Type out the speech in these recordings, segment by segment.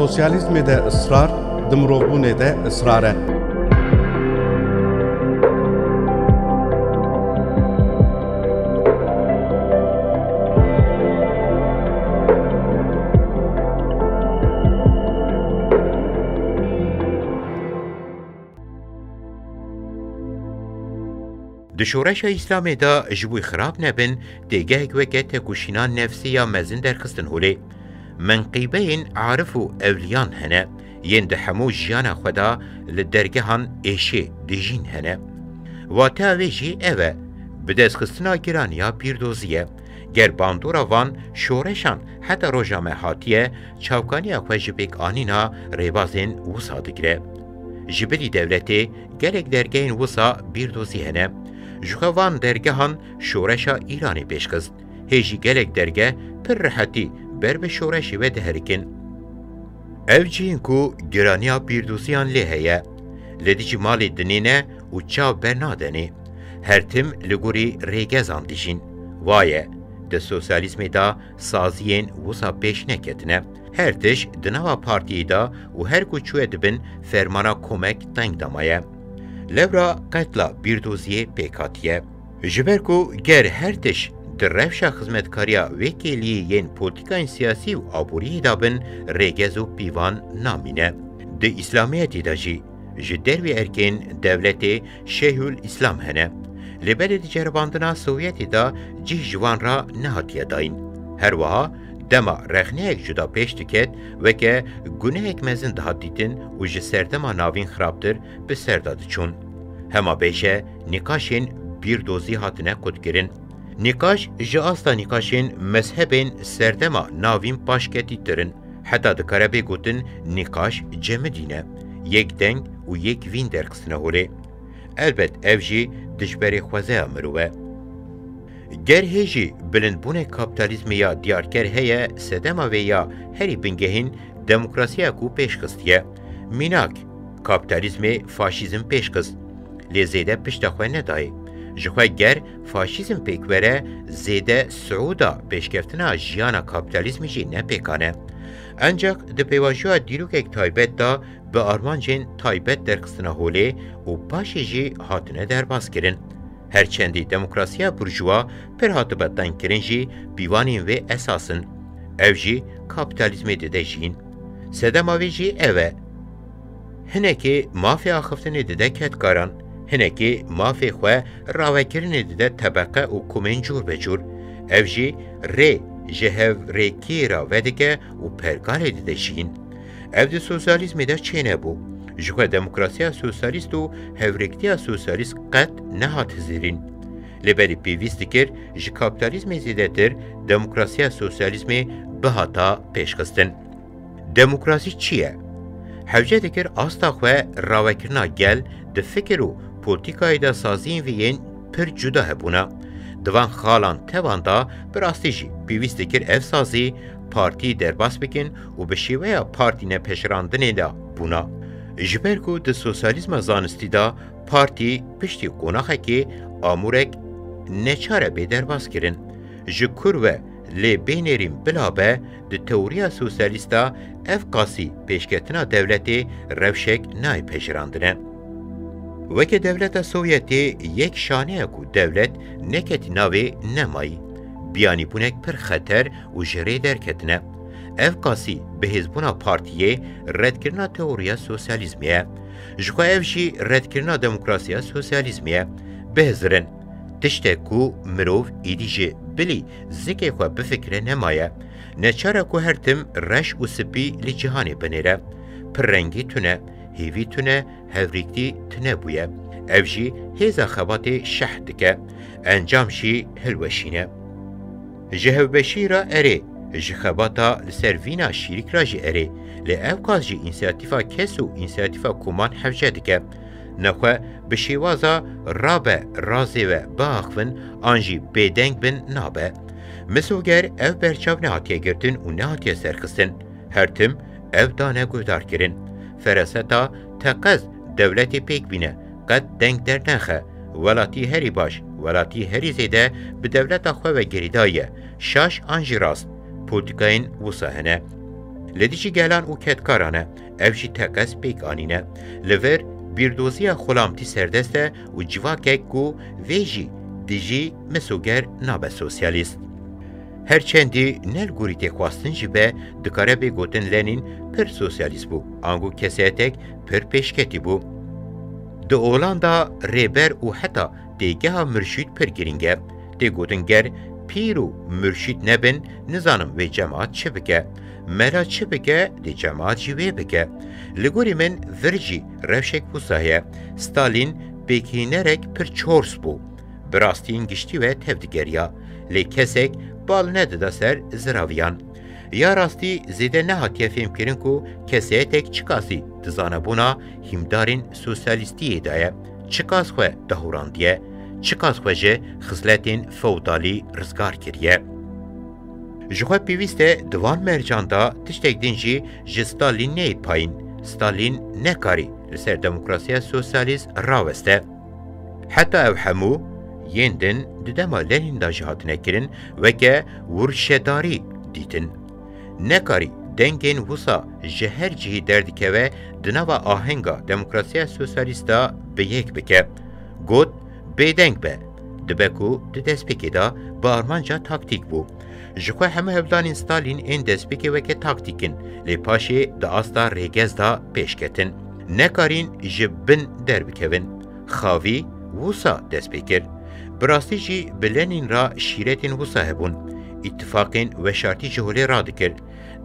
سوسیالیزم ده اصرار دمروبون ده اصراره د شورش اسلام دا جبوی خراب نبن دیگه وکه تکوشینان نفسی یا مزن درخستن هولی منقیبین عارف و اولیان هنه ین ده همو جیان خدا لدرگه هن ایشه دیجین هنه و تاویجی اوه بدست خستنا گرانیا پیردوزیه گر باندورا وان شورشان حتی روژامه هاتیه چاوکانی اخوه جبک آنینا ریبازین وسا دگره جبلی دولتی گلک درگین وسا پیردوزی هنه جوخوان درگهان شورشا ایرانی پیشکست هیجی گلک درگه پر راحتی بر به شورشی و دهرکن او جین کو گرانیا پیردوزیان لیهیه لدیجی مالی دنینه و چاو برنادنی هر تم لگوری ریگزان دیجین وایه ده سوسیالیزمی دا سازیین وسا پیش نکتنه هر تش دنوا پارتی دا و هر کوچوه دبن فرمانا کمک تنگ دامایه لورا قتلا بیردوزیه پیکاتیه جبرکو گر هر تش در روشا خدمتکاریا وکیلی ین پولیتیکای سیاسی و آبوری دابن ریگز و پیوان نامینه ده اسلامیتی دا جی جدر و ارکین دولت شیخ الاسلام هنه لبر جرباندنا سوویتی دا جی جوان را نهاتیه داین هر وها دما رخنه یک جدا پیش دکت و که گونه یک مزن دهات دیتن و جه سردما ناوین خرابتر به سرداد چون. هما بیشه نکاشین بیردوزی هاتنه کد گرن. نکاش جه آستا نکاشین مذهبین سردما ناوین پاشکتی ترن. حتی دکاره بگوتن نکاش جمع دینه. یک دنگ و یک وین درکسنه هوله. البت اوجی دشبری خوزه مروه. گر هیجی بلندبون کابیتالیزم یا دیارکر هیا سدما و یا هری بنگهین دموکراسی کو پیشکستیه میناک کابیتالیزم فاشیزم پیشکست لیزیده پشت خواه ندای جخواه گر فاشیزم پیکوره زیده سعودا پیشکفتنا جیانا کابیتالیزم جی نپیکانه انجاق ده پیواجوها دیروک ایک تایبت دا به آرمانجین تایبت درکستنا هوله و پاشی جی هاتنه در باز کرن هرچندی دموکراسیا برجوا پر هاتبه دنکرین جی بیوانین و اساسن او جی کابیتالیزم دیده جین سدماوی جی اوه هنکی مافی آخفتن دیده کتکاران هنکی مافی خواه راوکرین دیده طبقه و کومین جور بجور او جی ری جهو ریکی را ودگه و پرگار دیده جین او دی سوسیالیزم ده چینه بو جوه دموکراسیا سوسیالیست و هفرکتیا سوسیالیست قد نهات زیرین. لبری پیویست دکر جه کابیتالیزم زیده تر دموکراسیا سوسیالیزم بهاتا پیشکستن. دموکراسی چیه؟ حوجه دکر آستا خواه راوکرنا گل ده فکر و پولیتیکای دا سازین وین پر جدا هبونا. دوان خالان توان دا براستی جی پیویست دکر اف سازی پارتی درباس بکن و بشیوه پارتی نپشراندنه دا بونا. جبرکو د سوسیالیزم زانستی دا پارتی پشتی قوناخه که آمورک نچاره به درباز کرن. جکر و لی بینرین بلابه د توریا سوسیالیستا اف قاسی پیشکتنا دولتی روشک نای پیشراندنه. وکه دولت سوویتی یک شانه کو دولت نکتی ناوی نمایی. بیانی بونک پر خطر و جره درکتنه. اف قاسی به حزبونا پارتیه ردکرنا تئوریا سوسیالیزمیه جخوا اف جی ردکرنا دموکراسیا سوسیالیزمیه بهزرن تشته کو مروف ایدیجه بلی زکی خوا بفکره نمایه نچاره کو هرتم رش و سپی لی جهانی بنیره پر رنگی تونه هیوی تونه هوریکتی تونه بویه اف جی هیزا خوات شهدکه انجام شی هلوشینه جهو بشیره اره جخباتا لسروینا شیریک را جی اره لی اوکاز جی انسیاتیفا کس و انسیاتیفا کمان حوجه دکه نخواه بشیوازا رابه رازی و باخفن آنجی بیدنگ بن نابه مسوگر او برچاو نهاتیه گرتن و نهاتیه سرخستن هر تم او دانه گودار کرن فرستا تقز دولتی پیک بینه قد دنگ در نخه ولاتی هری باش ولاتی هری زیده به دولت خواه و گریدایه شاش آنجی راست پولیتیکاین وسا هنه. لدیجی گلان و کتکارانه اف جی تقس پیک آنینه لور بیردوزی خلامتی سردسته و جواکک گو ویجی دیجی مسوگر نابه سوسیالیست. هرچندی نل گوری تخواستن جبه دکاره به گوتن لنین پر سوسیالیست بو آنگو کسیتک پر پیشکتی بو. ده اولاندا ریبر و حتی دیگه ها مرشید پر گرینگه ده گوتنگر پیرو مرشید نبن نزانم و جماعت چه بگه مرا چه بگه ده جماعت جوه بگه لگوری من ورجی روشک بوسایه ستالین بکینرک پر چورس بو براستین گشتی و تفدگریا لی کسک بال ندده سر زراویان یا راستی زیده نهاتیه فهم کرن کو کسیه تک چکاسی دزانه بونا همدارین سوسیالیستی دایه چکاس خواه دهوراندیه چکاس خواه جه خزلتین فودالی رزگار کریه جخواه پیوسته دوان مرجان دا تشتک دینجی جه ستالین نید پایین ستالین نکاری لسر دموکراسی سوسیالیست راوسته حتی او همو یندن ددما لنین دا جهات نکرن وکه ورشداری دیتن نکاری دنگین وسا جهر جهی دردکه و دنوا آهنگا دموکراسی سوسیالیستا به یک بکه گود بیدنگ به دبکو ددسپیکی دا با آرمانجا تاکتیک بو جخواه همه هبلان ستالین این دسپیکی وکه تاکتیکن لی پاشی دا آستا ریگز دا پیشکتن نکارین جبن دربکوین خاوی وسا دسپیکر براستی جی بلنین را شیرتین وسا هبون اتفاقین و شرطی جهولی را دکر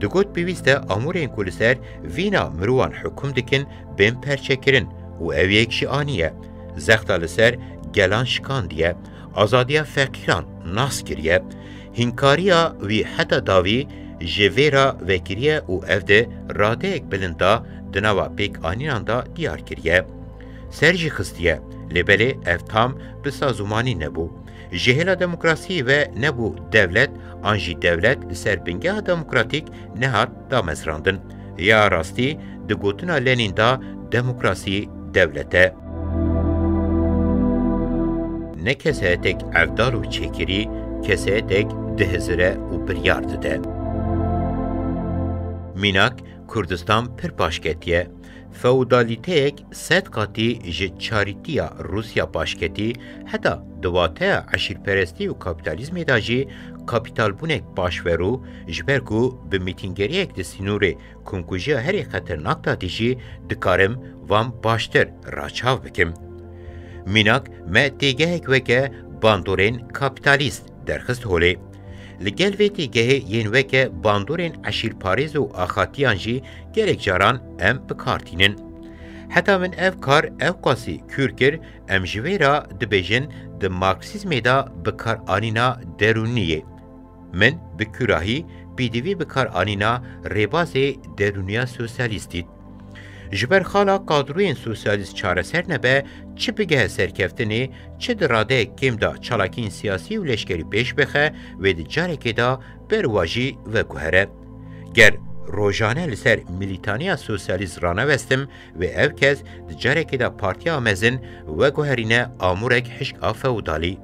دگوت بیویسته امورین کلسر وینا مروان حکم دکن بین پرچه کرن و او یکشی آنیه زختا لسر گلان شکاندیه آزادیا فقیران ناس کریه هنکاریا وی حتی داوی جویرا وکریه و افده راده اک بلندا دنوا پیک آنینان دا دیار کریه سرجی خستیه لبله افتام بسازومانی نبو جهلا دموکراسی و نبو devlet آنجی devlet سربنگه دموکراتیک نهات دا مزراندن یا راستی دگوتنا لنین دا دموکراسی devlete نه کسه تک افدار و چکری کسه تک دهزره و بریارد ده میناک کردستان پر باشکتیه فودالیتیک ست قاتی جه چاریتیا روسیا باشکتی حتی دواته عشیرپرستی و کپیتالیزمی دا جی کپیتال بونک باشورو جبرگو به میتینگریک ده سینور کنکوژی هری خطرناک دا دیجی دکارم وام باشتر راچاو بکم. میناک ما تیگهک وکه باندورین کپیتالیست درخست هولی. لگل و تیگه ین وکه باندورین عشیرپاریز و آخاتیان جی گرک جاران ام بکارتینن. حتی من اف کار اف قاسی کورکر ام جویرا دبیجن د مارکسیزمی دا بکار آنینا درونیه. من بکراهی بیدوی بکار آنینا ریبازی درونیا سوسیالیستید. جبر خالا قادروین سوسیالیست چاره سر نبه چه بگه سرکفتنی چه دراده کم دا چالاکین سیاسی و لشکری پیش بخه و دی جاره که دا برواجی و گوهره. گر روزانه لسر میلیتانیا سوسیالیست رانه وستم و او کس دی جاره که دا پارتی آمزن و گوهرینه آمورک حشک آفودالی.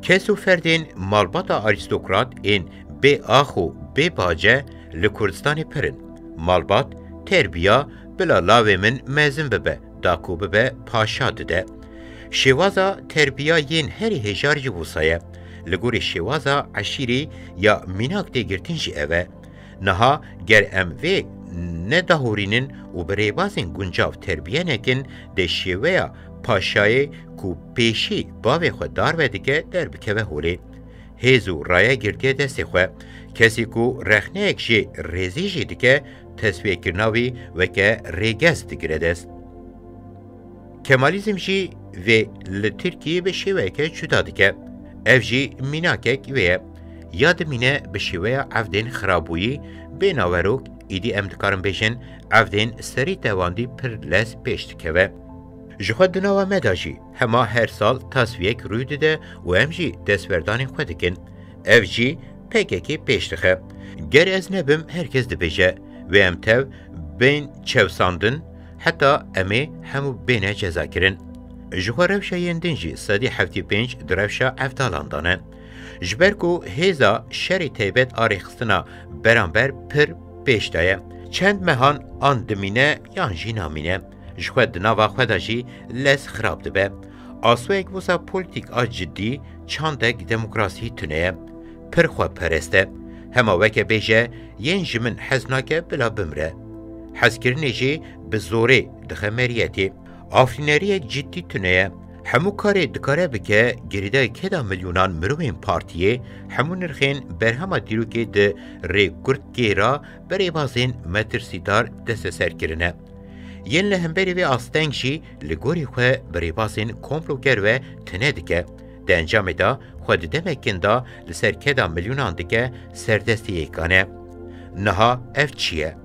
کسو فردین مالباتا آریستوکرات این بی آخو بی باجه لکردستان پرن. مالبات تربیه بلا لاوه من مزن ببه داکو ببه پاشا دده. شوازا تربیه ین هری هجار جبوسایه. لگوری شوازا عشیری یا میناک دیگرتین جی اوه. نها گر ام وی ندهورینن و بریبازین گنجاو تربیه نکن ده شویا پاشای کو پیشی باوی خود دار و دیگه در بکوه هولی. هیزو رایه گردیه دستی خواه کسی کو رخنه اکشی ریزی جی دیگه تصویه کرناوی و که ریگز دیگره دست. کمالیزم جی و لترکیه به شیوه که جدا دیگه. اف جی میناکک ویه یاد مینه به شیوه عفدین خرابویی به ناوروک ایدی امدکارم بیشن عفدین سری تواندی پر لس پیش دکوه. جخود دناوه مداجی هما هر سال تصویه که روی دیده و ام جی دستوردانی خود دکن. اف جی پککی پیش دخه. گر از نبم هرکس دبیجه و ام تاو بین چوساندن حتی امی همو بینه جزا کرن. جخوا روشا یندن جی صدی 75 دروشا افدالاندانه. جبرکو هیزا شری تیبت آریخستنا برانبر پر پیش دایه. چند مهان آن دمینه یان جی نامینه. جخواد نوا خدا جی لس خراب دبه. آسویک وسا پولیتیک آ جدی چاندک دموکراسی تنه. پرخوا پرسته. هما وکه بیجه ین جمن حزناکه بلا بمره. حزکرنی جی بزوره دخمریتی. آفرینری جدی تنه. همو کاری دکاره بکه گریده کدا میلیونان مروین پارتیه همو نرخین برهما دیرو که ده ری گرد گیرا برای بازین مترسیدار دست سر کرنه. ین لهمبری و آستنگ جی لگوری خواه برای بازین کمپلوگر و تنه دکه. ده انجام دا خود دمکن دا لسر کدا میلیونان دکه سردستی ایکانه. نها اف چیه؟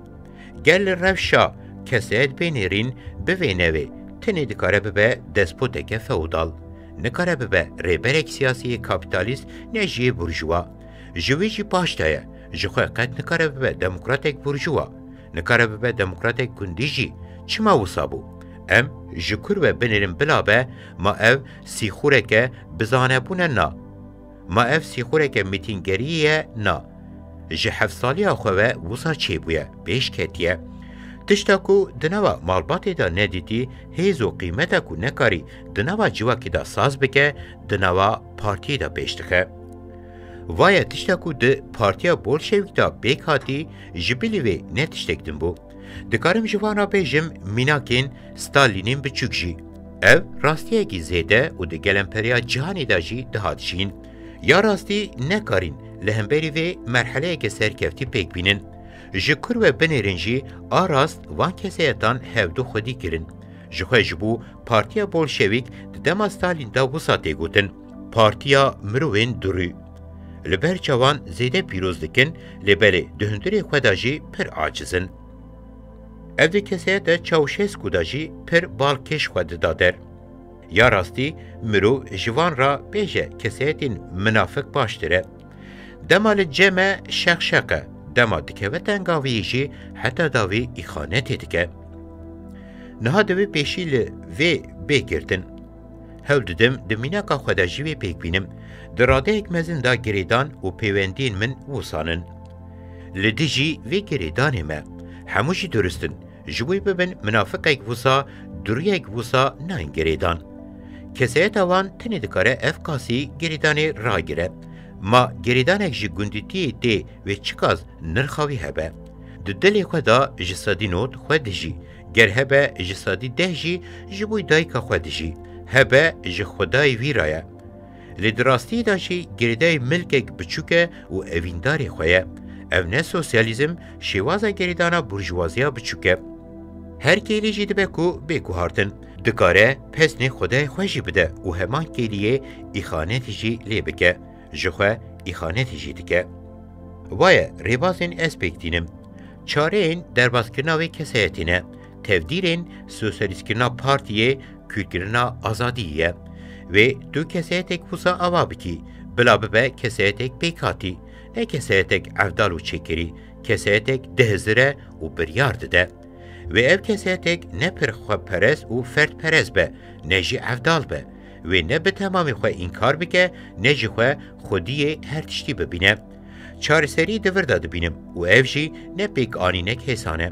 گل روشا کسید بینیرین بوینوی تنه دکاره ببه دسپوتک فودال. نکاره ببه ریبرک سیاسی کابیتالیست نجیه برجوا. جوی جی پاشتایه. جخواه قد نکاره ببه دموکراتک برجوا. نکاره ببه دموکراتک گندی جی. چما وصابو؟ ام جکور و بنیرم بلابه ما او سیخوره که بزانه بونه نا. ما او سیخوره که میتینگریه نا. جه 7 سالی آخوه وصا چه بویه؟ بیش کتیه. تشتاکو دنوا مالباتی دا ندیدی هیزو قیمتا کو نکاری دنوا جواکی دا ساز بکه دنوا پارتی دا بیشتخه. وای تشتاکو ده پارتیا بولشویک دا بیک هاتی جبیلی وی نتشتکدن بو. دکارم جوانا بیجم میناکین ستالینین بچوک جی. او راستیه گی زیده و ده گلمپریا جهانی دا جی دهات جین. یا راستی نکارین لهمبری وی مرحله که سرکفتی پیک بینن. جکر و بنیرنجی آراست وان کسیتان هفدو خودی کرن. جخواه جبو پارتیا بولشویک دما ستالین دا وساته گوتن. پارتیا مروین دوری. لبر جوان زیده پیروز دکن لبر دهندری خوداجی پر عاجزن. او ده کسیت چاوشسکو داجی پر بالکش خود دادر. یا راستی مرو جوان را بیجه کسیتین منافق باشتره. دمال جمع شقشقه دما دکه و تنگاویجی حتی داوی ایخانتی دکه. نها دوی پیشی وی بگردن. هول ددم دمیناکا خوداجی وی پیک بینم. دراده ایک مزن دا گریدان و پیوندین من وسانن. لدیجی وی گریدانی ما. هموشی درستن. جوی ببن منافق ایک وسا دوری ایک وسا ناین گریدان. کسیت آوان تنی دکاره افکاسی گریدانی را گره. ما گریدانک جی گندیتی دی و چکاز نرخاوی هبه. دلی خدا جسادی نوت خود جی. گر هبه جسادی ده جی جبوی دایکا خود جی. هبه جی خدای ویرایه. لدراستی دا جی گریدای ملکک بچوکه و اوینداری خویه. او نه سوسیالیزم شیوازا گریدانا برجوازیا بچوکه. هر کیلی جی بکو هارتن. دکاره پس نه خدای خوشی بده و همان کیلیه ایخانتی جی لی بکه. جخواه ایخانتی جی دکه. وای ریبازین اسپیکتینم. چاره این دربازکرناوی کسایتینه. تفدیرین سوسیالیستکرنا پارتیه کلگرنا آزادیه. و دو کسایتک وسا آوا بکی. بلا ببه کسایتک بیکاتی. نه کسایتک افدال و چکری. کسایتک دهزره و بریارد ده. و او کسایتک نه پرخواه پرز و فرد پرز به. نه جی افدال به. و نه به تمامی خواه اینکار بکه نه جی خواه خودی هر تشتی ببینه. چار سری دور داده بینم و او جی نه پیک آنینک حسانه.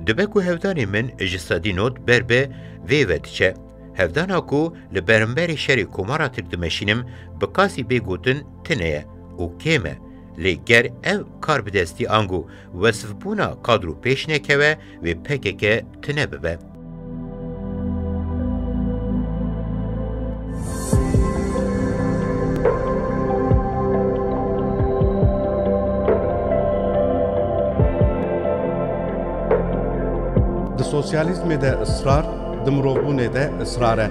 دبکو هفدانی من اجسادی نوت بر به ویوه چه. هفدان اکو لبرنبری شری کمارا تردمشینم بکاسی بگوتن تنه و کمه. لگر او کار بدستی آنگو وصف بونا کادرو پیش نکوه و پکه تنه ببه. د سوسیالیزم د اصرار د مروبونه د اصراره